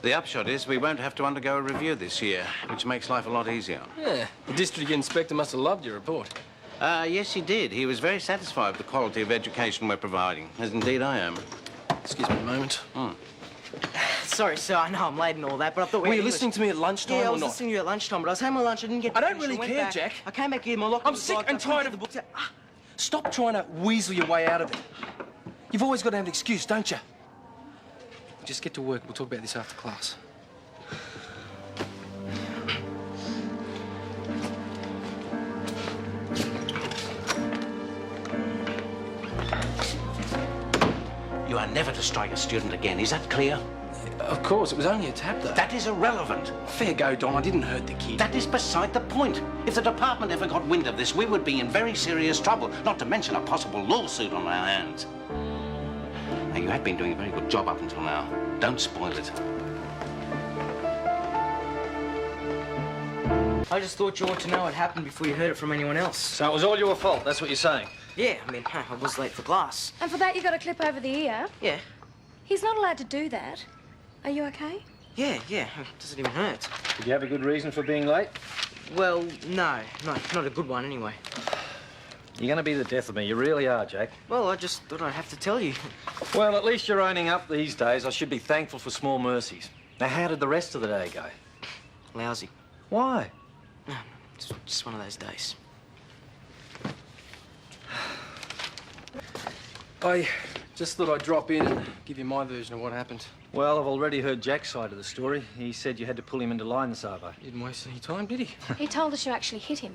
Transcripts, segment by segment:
The upshot is we won't have to undergo a review this year, which makes life a lot easier. Yeah, the district inspector must have loved your report. Yes, he did. He was very satisfied with the quality of education we're providing, as indeed I am. Excuse me a moment. Sorry, sir, I know I'm late and all that, but I thought we Were had you English. listening to me at lunchtime Yeah, I or was not? listening to you at lunchtime, but I was having my lunch, I didn't get I don't finished, really went care, back. Jack. I came back here, my locker I'm was sick locked, and I couldn't tired get of... the books out. Stop trying to weasel your way out of it. You've always got to have an excuse, don't you? Just get to work. We'll talk about this after class. You are never to strike a student again, is that clear? Of course, it was only a tap, though. That is irrelevant. Fair go, Don. I didn't hurt the kid. That is beside the point. If the department ever got wind of this, we would be in very serious trouble, not to mention a possible lawsuit on our hands. Now, you have been doing a very good job up until now. Don't spoil it. I just thought you ought to know what happened before you heard it from anyone else. So it was all your fault, that's what you're saying? Yeah, I mean, I was late for class. And for that, you got a clip over the ear. Yeah. He's not allowed to do that. Are you okay? Yeah, it doesn't even hurt. Did you have a good reason for being late? Well, no, not a good one anyway. You're going to be the death of me, you really are, Jack. Well, I just thought I'd have to tell you. Well, at least you're owning up these days. I should be thankful for small mercies. Now, how did the rest of the day go? Lousy. Why? It's just one of those days. I just thought I'd drop in and give you my version of what happened. Well, I've already heard Jack's side of the story. He said you had to pull him into line this arvo. He didn't waste any time, did he? He told us you actually hit him.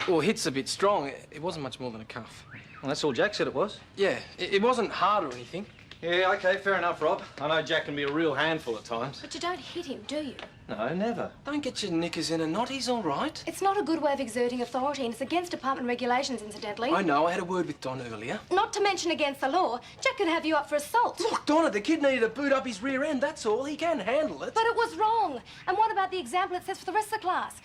Well, hit's a bit strong. It wasn't much more than a cuff. Well, that's all Jack said it was. Yeah, it wasn't hard or anything. Yeah, OK, fair enough, Rob. I know Jack can be a real handful at times. But you don't hit him, do you? No, never. Don't get your knickers in a knot. He's all right. It's not a good way of exerting authority, and it's against department regulations, incidentally. I know. I had a word with Don earlier. Not to mention against the law. Jack could have you up for assault. Look, Donna, the kid needed to boot up his rear end, that's all. He can handle it. But it was wrong. And what about the example it sets for the rest of the class?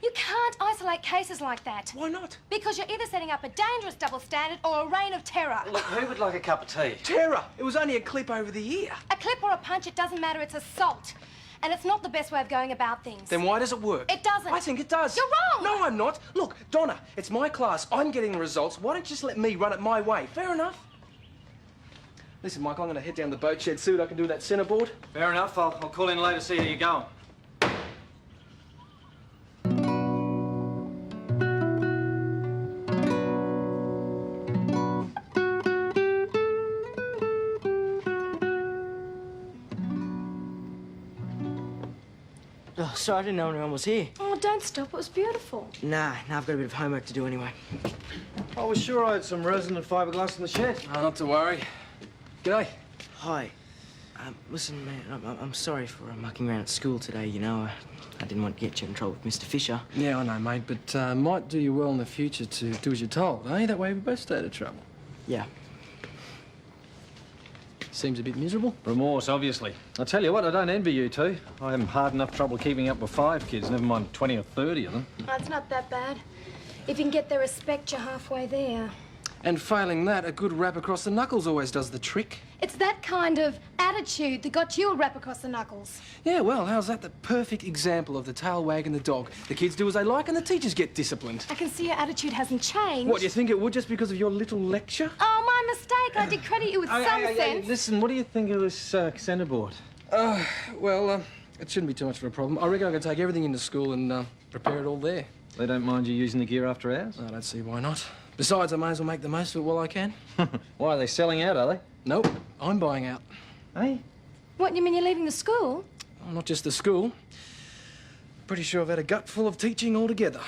You can't isolate cases like that. Why not? Because you're either setting up a dangerous double standard or a reign of terror. Look, who would like a cup of tea? Terror! It was only a clip over the ear. A clip or a punch, it doesn't matter. It's assault. And it's not the best way of going about things. Then why does it work? It doesn't. I think it does. You're wrong. No, I'm not. Look, Donna, it's my class. I'm getting the results. Why don't you just let me run it my way? Fair enough? Listen, Michael, I'm going to head down the boat shed, see what I can do with that centreboard. Fair enough. I'll call in later, see how you're going. Oh, sorry, I didn't know anyone was here. Oh, don't stop. It was beautiful. Nah, I've got a bit of homework to do anyway. I was sure I had some resin and fiberglass in the shed. Oh, not to worry. G'day. Hi. Listen, man, I'm sorry for mucking around at school today, you know. I didn't want to get you in trouble with Mr. Fisher. Yeah, I know, mate, but might do you well in the future to do as you're told, eh? That way we both stay out of trouble. Yeah. Seems a bit miserable. Remorse, obviously. I tell you what, I don't envy you two. I have hard enough trouble keeping up with 5 kids, never mind 20 or 30 of them. Oh, it's not that bad. If you can get their respect, you're halfway there. And failing that, a good rap across the knuckles always does the trick. It's that kind of attitude that got you a rap across the knuckles. Yeah, well, how's that the perfect example of the tail wagging the dog? The kids do as they like and the teachers get disciplined. I can see your attitude hasn't changed. What, you think it would just because of your little lecture? Oh, my mistake. I did credit you with some sense. Listen, what do you think of this centreboard? Well, it shouldn't be too much of a problem. I reckon I can take everything into school and prepare it all there. They don't mind you using the gear after hours? I don't see why not. Besides, I may as well make the most of it while I can. Why, are they selling out, are they? Nope, I'm buying out. Hey? What, you mean you're leaving the school? Oh, not just the school. Pretty sure I've had a gut full of teaching altogether.